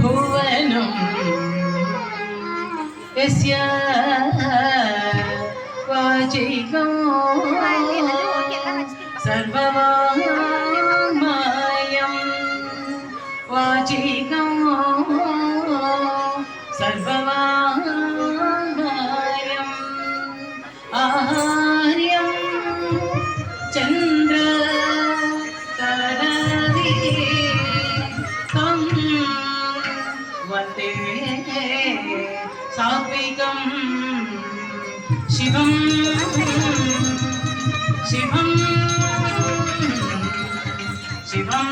भुवनं यस्य वाचिकं सर्ववाङ्मयं वाचिकं सर्ववाङ्मयम् आहार्यं चन्द्र वन्दे सात्विकं शिवं शिवं शिवं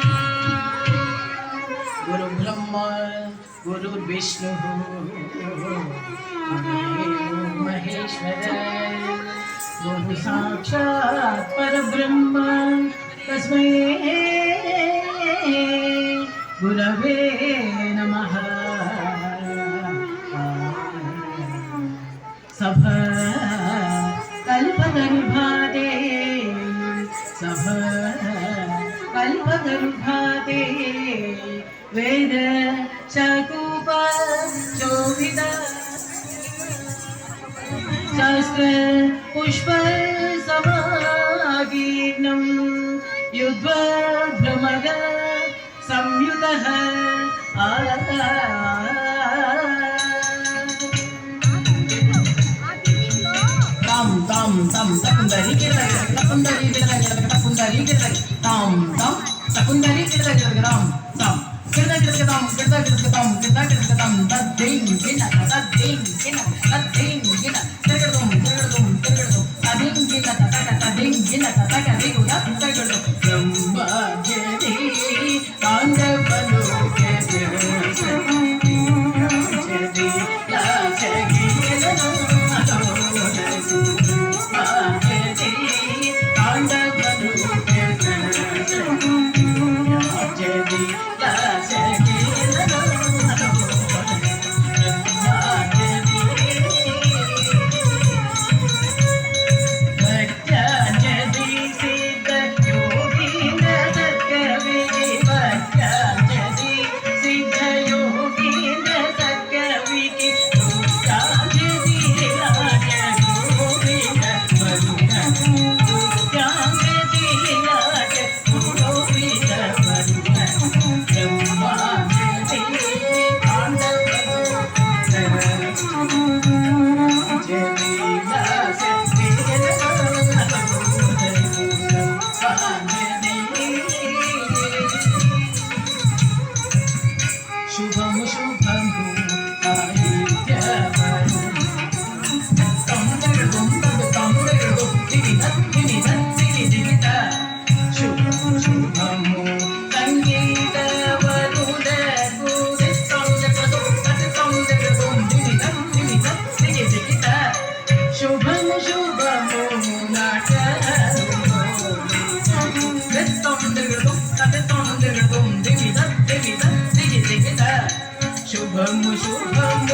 गुरुब्रह्मा गुरुर्विष्णुः महेश्वर गुरु साक्षात् परब्रह्म तस्मै गुरवे नमः। सभ कल्पगर्भादे सभ कल्पगर्भादे वेद शकुप शोभित शास्त्र पुष्प समागीर्णं युद्ध्वा भ्रमद संयुतः tam tam tam takundari kita takundari kita takundari kita tam tam takundari kita tam tam kita tam kita tam kita tam tading kita tading kita tading kita tergadum tading kita tading kita tading kita brahma jadi pandavalu ke jadi la jagi Shubham Shubham Shubham Shubham